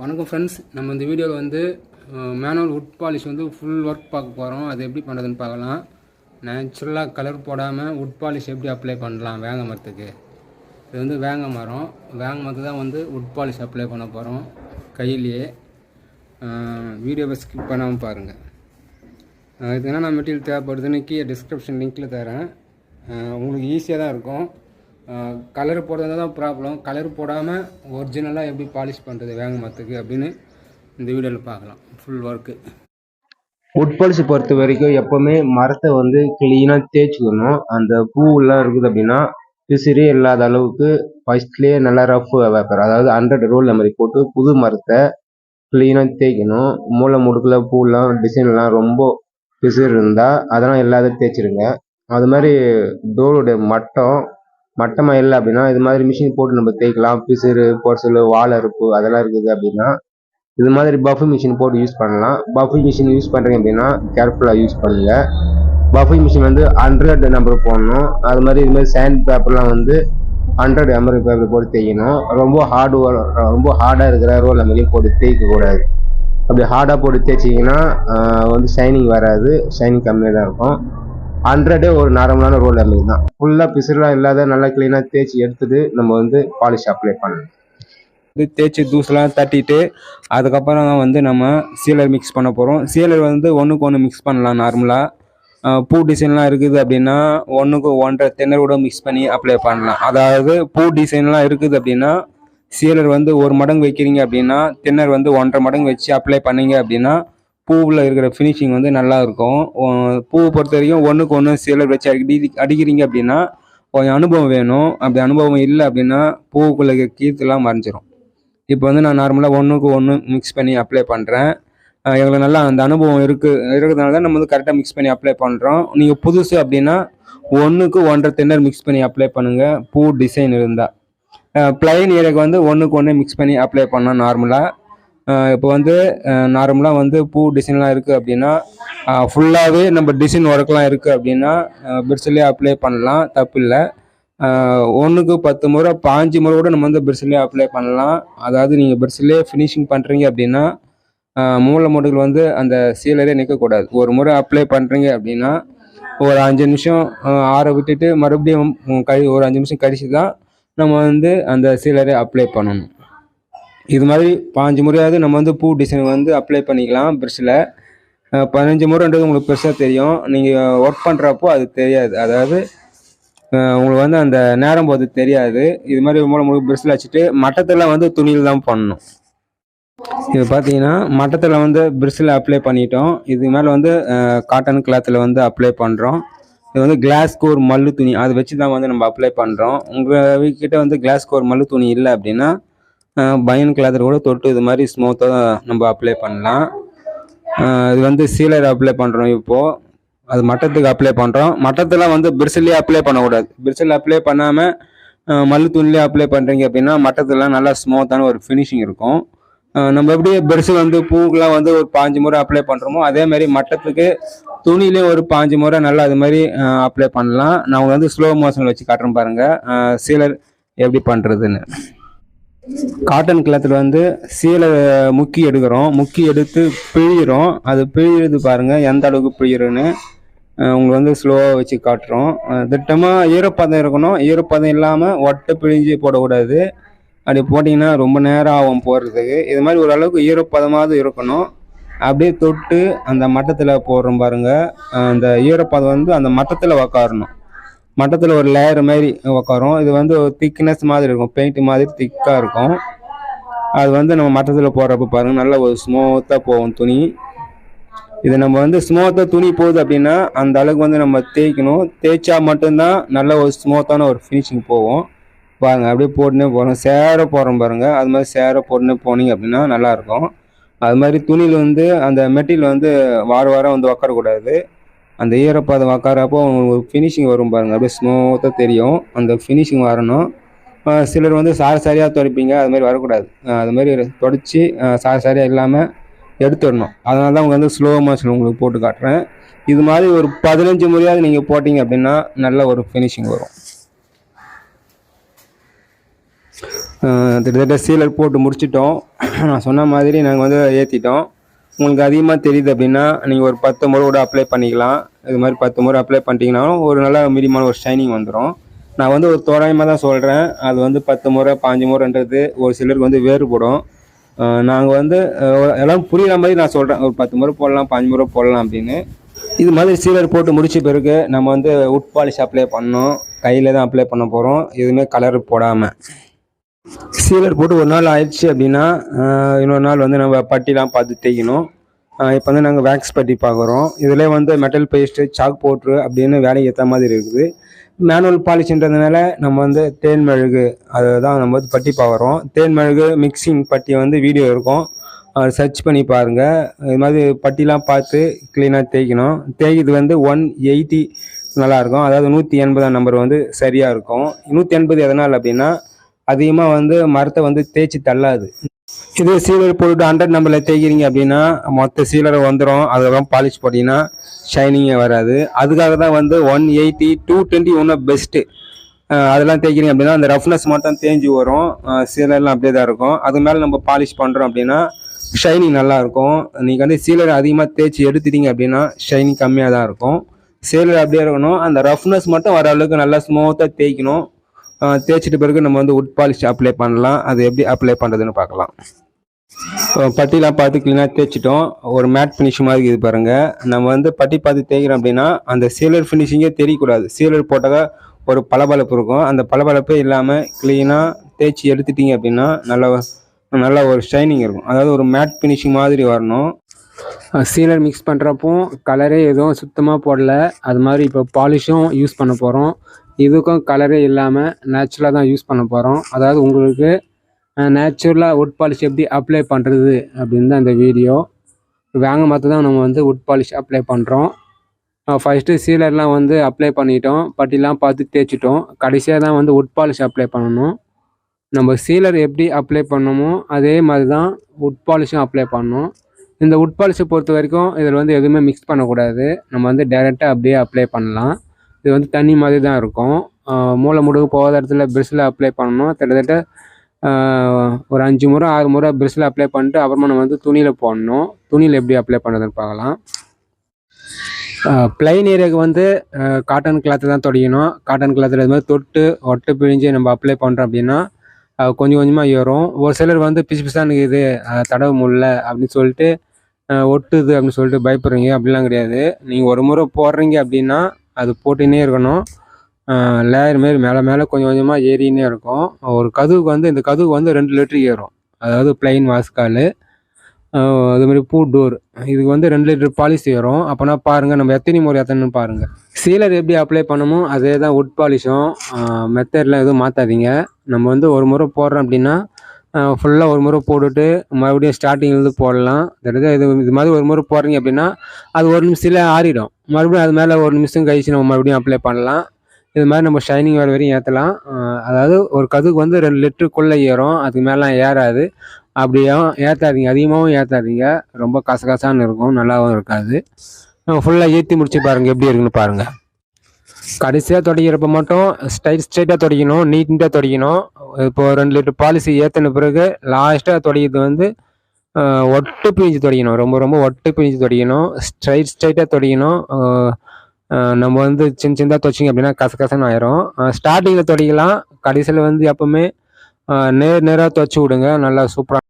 வணக்கம் ஃப்ரெண்ட்ஸ், நம்ம இந்த வீடியோவில் வந்து மேனுவல் வுட் பாலிஷ் வந்து ஃபுல் ஒர்க் பார்க்க போகிறோம். அது எப்படி பண்ணுறதுன்னு பார்க்கலாம். நேச்சுரலாக கலர் போடாமல் வுட் பாலிஷ் எப்படி அப்ளை பண்ணலாம் வேங்க மரத்துக்கு. இது வந்து வேங்க மரத்துக்கு தான் வந்து வுட் பாலிஷ் அப்ளை பண்ண போகிறோம் கையிலேயே. வீடியோவை ஸ்கிப் பண்ணாமல் பாருங்கள். இதுக்கு என்னென்ன மெட்டீரியல் தேவைப்படுதுன்னு கீழே டிஸ்கிரிப்ஷன் லிங்க்கில் தரேன். உங்களுக்கு ஈஸியாக தான் இருக்கும். கலர் போடுறது தான் ப்ராப்ளம். கலர் போடாமல் ஒரிஜினலாக எப்படி பாலிஷ் பண்ணுறது வேங்க மரத்துக்கு அப்படின்னு இந்த வீடியோவில் பார்க்கலாம். Full work. வுட் பாலிஷ் பொறுத்த வரைக்கும் எப்போவுமே மரத்தை வந்து க்ளீனாக தேய்ச்சிக்கணும். அந்த பூவெல்லாம் இருக்குது அப்படின்னா பிசிறே இல்லாத அளவுக்கு ஃபர்ஸ்ட்லேயே நல்லா ரஃப் வைப்பார். அதாவது 100 ரோல் மாதிரி போட்டு புது மரத்தை க்ளீனாக தேய்க்கணும். மூளை முடுக்கில் பூவெல்லாம் டிசைன்லாம் ரொம்ப பிசிறு இருந்தால் அதெல்லாம் எல்லாத்தையும் தேய்ச்சிருங்க. அது மாதிரி டோருடைய மட்டமாக இல்லை அப்படின்னா இது மாதிரி மிஷின் போட்டு நம்ம தேய்க்கலாம். பிசிறு பொருசல் வாழை அறுப்பு அதெல்லாம் இருக்குது அப்படின்னா இது மாதிரி பஃபி மிஷின் போட்டு யூஸ் பண்ணலாம். பஃபி மிஷின் யூஸ் பண்ணுறீங்க அப்படின்னா கேர்ஃபுல்லாக யூஸ் பண்ணுங்க. பஃபி மிஷின் வந்து 100 நம்பர் போடணும். அது மாதிரி இது மாதிரி சாண்ட் பேப்பர்லாம் வந்து 100 எம்ஆர் பேப்பர் போட்டு தேய்க்கணும். ரொம்ப ஹார்டாக இருக்கிற ரோல் நம்பரையும் போட்டு தேய்க்கக்கூடாது. அப்படி ஹார்டாக போட்டு தேய்ச்சிங்கன்னா வந்து ஷைனிங் வராது, ஷைனிங் கம்மியாக தான் இருக்கும். 100 ஒரு நார்மலான ரோல் நம்பர் தான். ஃபுல்லாக பிசுலாம் இல்லாத நல்லா க்ளீனாக தேய்ச்சி எடுத்துட்டு நம்ம வந்து பாலிஷ் அப்ளை பண்ணணும். இது தேய்ச்சி தூசெலாம் தட்டிட்டு அதுக்கப்புறம் வந்து நம்ம சீலர் மிக்ஸ் பண்ண போகிறோம். சீலர் வந்து ஒன்றுக்கு ஒன்று மிக்ஸ் பண்ணலாம். நார்மலாக பூ டிசைன்லாம் இருக்குது அப்படின்னா 1க்கு 1.5 தென்னர் கூட மிக்ஸ் பண்ணி அப்ளை பண்ணலாம். அதாவது பூ டிசைன்லாம் இருக்குது அப்படின்னா சீலர் வந்து 1 மடங்கு வைக்கிறீங்க அப்படின்னா தென்னர் வந்து 1.5 மடங்கு வச்சு அப்ளை பண்ணீங்க அப்படின்னா பூவில் இருக்கிற ஃபினிஷிங் வந்து நல்லா இருக்கும். பூவை பொறுத்த வரைக்கும் 1க்கு 1 சீலர் வச்சு அடிக்கிறீங்க அப்படின்னா கொஞ்சம் அனுபவம் வேணும். அப்படி அனுபவம் இல்லை அப்படின்னா பூவுக்குள்ள கீர்த்தெல்லாம் மறைஞ்சிரும். இப்போ வந்து நான் நார்மலாக 1க்கு 1 மிக்ஸ் பண்ணி அப்ளை பண்ணுறேன். எங்களுக்கு நல்லா அந்த அனுபவம் இருக்கிறதுனால தான் நம்ம வந்து கரெக்டாக மிக்ஸ் பண்ணி அப்ளை பண்ணுறோம். நீங்கள் புதுசு அப்படின்னா 1க்கு 1.5 தென்னர் மிக்ஸ் பண்ணி அப்ளை பண்ணுங்கள். பூ டிசைன் இருந்தால் பிளைன் ஏரியாவுக்கு வந்து 1க்கு 1 மிக்ஸ் பண்ணி அப்ளை பண்ணோம் நார்மலாக. இப்போ வந்து நார்மலாக வந்து பூ டிசைன்லாம் இருக்குது அப்படின்னா ஃபுல்லாகவே நம்ம டிசைன் ஒர்க்லாம் இருக்குது அப்படின்னா பிரிட்ஸ்லேயே அப்ளை பண்ணலாம், தப்பு இல்லை. 1க்கு 10 முறை 5 முறை கூட நம்ம வந்து பிரிட்ஸ்லேயே அப்ளை பண்ணலாம். அதாவது நீங்கள் பிரிட்ஸ்லேயே ஃபினிஷிங் பண்ணுறீங்க அப்படின்னா மூளை முடுகள் வந்து அந்த சீலரே நிற்கக்கூடாது. ஒரு முறை அப்ளை பண்ணுறீங்க அப்படின்னா ஒரு 5 நிமிஷம் ஆற விட்டுட்டு மறுபடியும் ஒரு 5 நிமிஷம் கழிச்சு தான் நம்ம வந்து அந்த சீலரே அப்ளை பண்ணணும். இது மாதிரி 5 முறையாவது நம்ம வந்து பூ டிசைன் வந்து அப்ளை பண்ணிக்கலாம் பிரிட்ஸில். 15 முறைன்றது உங்களுக்கு பெருசாக தெரியும். நீங்கள் ஒர்க் பண்ணுறப்போ அது தெரியாது. அதாவது உங்களுக்கு வந்து அந்த நேரம் போது தெரியாது. இது மாதிரி மூலம் பிரிட்ஸில் வச்சுட்டு மட்டத்தில் வந்து துணியில் தான் பண்ணணும். இது பார்த்தீங்கன்னா மட்டத்தில் வந்து பிரிட்ஸில் அப்ளை பண்ணிட்டோம். இது மேலே வந்து காட்டன் கிளாத்தில் வந்து அப்ளை பண்ணுறோம். இது வந்து கிளாஸ் கோர் மல்லு துணி அதை வச்சு தான் வந்து நம்ம அப்ளை பண்ணுறோம். உங்கள் கிட்ட வந்து கிளாஸ் கோர் மல்லு துணி இல்லை அப்படின்னா பனியன் கிளாத்தில் கூட தொட்டு இது மாதிரி ஸ்மூத்தாக நம்ம அப்ளை பண்ணலாம். இது வந்து சீலர் அப்ளை பண்ணுறோம். இப்போது அது மட்டத்துக்கு அப்ளை பண்ணுறோம். மட்டத்தில் வந்து பிரிட்ஸ்லேயே அப்ளை பண்ணக்கூடாது. பிரிட்ஸில் அப்ளை பண்ணாமல் மல்லு துணிலேயே அப்ளை பண்ணுறீங்க அப்படின்னா மட்டத்துலாம் நல்லா ஸ்மூத்தான ஒரு ஃபினிஷிங் இருக்கும். நம்ம எப்படி பிரிட்ஸ் வந்து பூக்கெலாம் வந்து ஒரு 5 முறை அப்ளை பண்ணுறோமோ அதே மாதிரி மட்டத்துக்கு துணியிலே ஒரு 5 முறை நல்லா அது மாதிரி அப்ளை பண்ணலாம். நான் வந்து ஸ்லோ மோஷனில் வச்சு காட்டுறேன் பாருங்கள் சீலர் எப்படி பண்ணுறதுன்னு. காட்டன் கிளாத்தில் வந்து சீலை முக்கி எடுக்கிறோம். முக்கி எடுத்து பிழிகிறோம். அது பிழிகிறது பாருங்கள் எந்த அளவுக்கு பிழிகிறோன்னு உங்களுக்கு வந்து ஸ்லோவாக வச்சு காட்டுறோம். திட்டமாக ஈரப்பதம் இருக்கணும். ஈரப்பதம் இல்லாமல் ஒட்டை பிழிஞ்சு போடக்கூடாது. அப்படி போட்டிங்கன்னா ரொம்ப நேரம் ஆகும் போடுறதுக்கு. இது மாதிரி ஓரளவுக்கு ஈரப்பதமாவது இருக்கணும். அப்படியே தொட்டு அந்த மட்டத்தில் போடுறோம் பாருங்கள். அந்த ஈரப்பதம் வந்து அந்த மட்டத்தில் உக்காரணும். மட்டத்தில் ஒரு லேயர் மாதிரி உக்காரும். இது வந்து ஒரு திக்னஸ் மாதிரி இருக்கும், பெயிண்ட் மாதிரி திக்காக இருக்கும். அது வந்து நம்ம மட்டத்தில் போடுறப்ப பாருங்கள் நல்லா ஒரு ஸ்மூத்தாக போகும் துணி. இது நம்ம வந்து ஸ்மூத்தாக துணி போகுது அப்படின்னா அந்த அளவுக்கு வந்து நம்ம தேய்க்கணும். தேய்ச்சா மட்டும்தான் நல்ல ஒரு ஸ்மூத்தான ஒரு ஃபினிஷிங் போகும். பாருங்கள் அப்படியே போட்டுனே போகிறோம். சேர போடுறோம் பாருங்கள். அது மாதிரி சேர போட்டுனே போனீங்க அப்படின்னா நல்லாயிருக்கும். அது மாதிரி துணியில் வந்து அந்த மெட்டீரியல் வந்து வாரம் வந்து உக்காரக்கூடாது. அந்த ஈரப்பதம் உக்காரப்போ ஒரு ஃபினிஷிங் வரும் பாருங்கள். அப்படியே ஸ்மூத்தாக தெரியும். அந்த ஃபினிஷிங் வரணும். சிலர் வந்து சாரியாக துடைப்பீங்க, அது மாதிரி வரக்கூடாது. அது மாதிரி துடைச்சி சாரியாக இல்லாமல் எடுத்துடணும். அதனால தான் உங்களுக்கு வந்து ஸ்லோ மோஷன் உங்களுக்கு போட்டு காட்டுறேன். இது மாதிரி ஒரு 15 முறையாவது நீங்கள் போட்டிங்க அப்படின்னா நல்ல ஒரு ஃபினிஷிங் வரும். கிட்டத்தட்ட சீலர் போட்டு முடிச்சிட்டோம். நான் சொன்ன மாதிரி நாங்கள் வந்து ஏற்றிட்டோம். உங்களுக்கு அதிகமாக தெரியுது அப்படின்னா நீங்கள் ஒரு 10 முறை கூட அப்ளை பண்ணிக்கலாம். இது மாதிரி 10 முறை அப்ளை பண்ணிட்டீங்கனாலும் ஒரு நல்ல மீடியமான ஒரு ஷைனிங் வந்துடும். நான் வந்து ஒரு தோராயமாக தான் சொல்கிறேன். அது வந்து 10 முறை 5 முறைன்றது ஒரு சிலருக்கு வந்து வேறுபடும். நாங்கள் வந்து எல்லாம் புரிகிற மாதிரி நான் சொல்கிறேன். ஒரு 10 முறை போடலாம், 5 முறை போடலாம் அப்படின்னு. இது மாதிரி சீலர் போட்டு முடிச்ச பிறகு நம்ம வந்து உட் பாலிஷ் அப்ளை பண்ணோம். கையில் தான் அப்ளை பண்ண போகிறோம், எதுவுமே கலர் போடாமல். சீலர் போட்டு ஒரு நாள் ஆயிடுச்சு அப்படின்னா இன்னொரு நாள் வந்து நம்ம பட்டிலாம் பார்த்து தேய்க்கணும். இப்போ வந்து நாங்கள் வேக்ஸ் பட்டி பார்க்குறோம். இதில் வந்து மெட்டல் பேஸ்ட்டு, சாக் பவுட்ரு அப்படின்னு வேலைக்கு ஏற்ற மாதிரி இருக்குது. மேனுவல் பாலிஷ்ன்றதுனால நம்ம வந்து தேன் மெழுகு அதுதான் நம்ம வந்து பட்டி பார்க்குறோம். தேன் மெழுகு மிக்சிங் பட்டி வந்து வீடியோ இருக்கும், சர்ச் பண்ணி பாருங்கள். இது மாதிரி பட்டிலாம் பார்த்து க்ளீனாக தேய்க்கணும். தேய்க்கிறது வந்து 180 நல்லாயிருக்கும். அதாவது 180 நம்பர் வந்து சரியாக இருக்கும். 180 எதனால் அப்படின்னா அதிகமாக வந்து மரத்தை வந்து தேய்ச்சி தள்ளாது. இதே சீலர் போட்டுட்டு 100 நம்பரில் தேய்க்கிறீங்க அப்படின்னா மொத்த சீலரை வந்துடும். அதுக்கப்புறம் பாலிஷ் போட்டிங்கன்னா ஷைனிங்கே வராது. அதுக்காக தான் வந்து 180 220 இன்னும் பெஸ்ட்டு. அதெல்லாம் தேய்க்கிறீங்க அப்படின்னா அந்த ரஃப்னஸ் மட்டும் தேஞ்சு வரும், சீலர்லாம் அப்படியே தான் இருக்கும். அது மேலே நம்ம பாலிஷ் பண்ணுறோம் அப்படின்னா ஷைனிங் நல்லாயிருக்கும். நீங்கள் வந்து சீலரை அதிகமாக தேய்ச்சி எடுத்துட்டீங்க அப்படின்னா ஷைனிங் கம்மியாக தான் இருக்கும். சீலர் அப்படியே இருக்கணும், அந்த ரஃப்னஸ் மட்டும் வர அளவுக்கு நல்லா ஸ்மூத்தாக தேய்க்கணும். தேய்ச்சிட்ட பிறகு நம்ம வந்து உட் பாலிஷ் அப்ளை பண்ணலாம். அது எப்படி அப்ளை பண்ணுறதுன்னு பார்க்கலாம். பட்டிலாம் பார்த்து க்ளீனாக தேய்ச்சிட்டோம். ஒரு மேட் ஃபினிஷ் மாதிரி இது பாருங்கள். நம்ம வந்து பட்டி பார்த்து தேய்க்கிறோம் அப்படின்னா அந்த சீலர் ஃபினிஷிங்கே தெரியக்கூடாது. சீலர் போட்டால் ஒரு பளபளப்பு இருக்கும். அந்த பளபளப்பே இல்லாமல் க்ளீனாக தேய்ச்சி எடுத்துட்டிங்க அப்படின்னா நல்லா ஒரு ஷைனிங் இருக்கும். அதாவது ஒரு மேட் ஃபினிஷிங் மாதிரி வரணும். சீலர் மிக்ஸ் பண்ணுறப்போ கலரே எதுவும் சுத்தமாக போடல. அது மாதிரி இப்போ பாலிஷும் யூஸ் பண்ண போகிறோம். இதுக்கும் கலரே இல்லாமல் நேச்சுரலாக தான் யூஸ் பண்ண போகிறோம். அதாவது உங்களுக்கு நேச்சுரலாக உட் பாலிஷ் எப்படி அப்ளை பண்ணுறது அப்படின்னு தான் இந்த வீடியோ. வாங்க மற்ற தான் நம்ம வந்து உட் பாலிஷ் அப்ளை பண்ணுறோம். ஃபஸ்ட்டு சீலர்லாம் வந்து அப்ளை பண்ணிட்டோம், பட்டிலாம் பார்த்து தேய்ச்சிட்டோம். கடைசியாக தான் வந்து உட் பாலிஷ் அப்ளை பண்ணணும். நம்ம சீலர் எப்படி அப்ளை பண்ணணுமோ அதே மாதிரி தான் உட் பாலிஷும் அப்ளை பண்ணணும். இந்த உட் பாலிஷை பொறுத்த வரைக்கும் இதில் வந்து எதுவுமே மிக்ஸ் பண்ணக்கூடாது. நம்ம வந்து டைரெக்டாக அப்படியே அப்ளை பண்ணலாம். இது வந்து தண்ணி மாதிரி தான் இருக்கும். மூளை முடுகு போகாத இடத்துல ப்ரெஷ்ஷில் அப்ளை பண்ணணும். கிட்டத்தட்ட ஒரு 5 முறை 6 முறை ப்ரெஷ்ஷில் அப்ளை பண்ணிட்டு அப்புறமா நம்ம வந்து துணியில் போடணும். துணியில் எப்படி அப்ளை பண்ணுறதுன்னு பார்க்கலாம். ப்ளைன் ஏரியாவுக்கு வந்து காட்டன் கிளாத்து தான் துடைக்கணும். காட்டன் கிளாத்தில் இது மாதிரி தொட்டு ஒட்டை பிழிஞ்சு நம்ம அப்ளை பண்ணுறோம் அப்படின்னா கொஞ்சம் கொஞ்சமாக ஏறும். ஒரு சிலர் வந்து பிசு பிசான்னு இருக்குது, தடவை முடியல அப்படின்னு சொல்லிட்டு ஒட்டுது அப்படின்னு சொல்லிட்டு பயப்படுறீங்க. அப்படிலாம் கிடையாது. நீங்கள் ஒரு முறை போடுறீங்க அப்படின்னா அது போட்டுன்னே இருக்கணும். லேயர் மாரி மேலே மேலே கொஞ்சம் கொஞ்சமாக ஏறினே இருக்கும். ஒரு கதவுக்கு வந்து இந்த கதவுக்கு வந்து 2 லிட்டர் ஏறும். அதாவது ப்ளைன் வாஸ்கால், அதுமாதிரி பூ டோர், இதுக்கு வந்து 2 லிட்டர் பாலிஷ் ஏறும். அப்போனா பாருங்கள் நம்ம எத்தனை முறை எத்தனைன்னு பாருங்கள். சீலர் எப்படி அப்ளை பண்ணமோ அதே தான் உட் பாலிஷும். மெத்தட்லாம் எதுவும் மாற்றாதீங்க. நம்ம வந்து ஒரு முறை போடுறோம் அப்படின்னா ஃபுல்லாக ஒரு முறை போட்டுட்டு மறுபடியும் ஸ்டார்டிங்லேருந்து போடலாம். இது மாதிரி ஒரு முறை போடுறீங்க அப்படின்னா அது 1 நிமிஷத்தில் ஆறிடும். மறுபடியும் அது மேலே 1 நிமிஷம் கழிச்சு நம்ம மறுபடியும் அப்ளை பண்ணலாம். இது மாதிரி நம்ம ஷைனிங் வர வரையும் ஏற்றலாம். அதாவது ஒரு கதுக்கு வந்து 2 லிட்டருக்குள்ளே ஏறும், அதுக்கு மேலாம் ஏறாது. அப்படியும் ஏற்றாதீங்க, அதிகமாகவும் ஏற்றாதீங்க. ரொம்ப கசகசான்னு இருக்கும், நல்லாவும் இருக்காது. ஃபுல்லாக ஏற்றி முடிச்சு பாருங்கள் எப்படி இருக்குன்னு பாருங்கள். கடைசியாக துடைக்கிறப்ப மட்டும் ஸ்ட்ரைட்டாக துடைக்கணும், நீட்டாக துடைக்கணும். இப்போது 2 லிட்டர் பாலிசி ஏற்றின பிறகு லாஸ்ட்டாக துடைக்கிறது வந்து ஒட்டு பிழிஞ்சு துடைக்கணும். ரொம்ப ரொம்ப ஒட்டு பிழிஞ்சு துடைக்கணும். ஸ்ட்ரைட்டாக துடைக்கணும். நம்ம வந்து சின்னதாக துவைச்சிங்க அப்படின்னா கசகசன்னு ஆயிரும். ஸ்டார்டிங்கில் துடைக்கலாம், கடைசியில் வந்து எப்போவுமே நேராக துவைச்சி விடுங்க, நல்லா சூப்பராக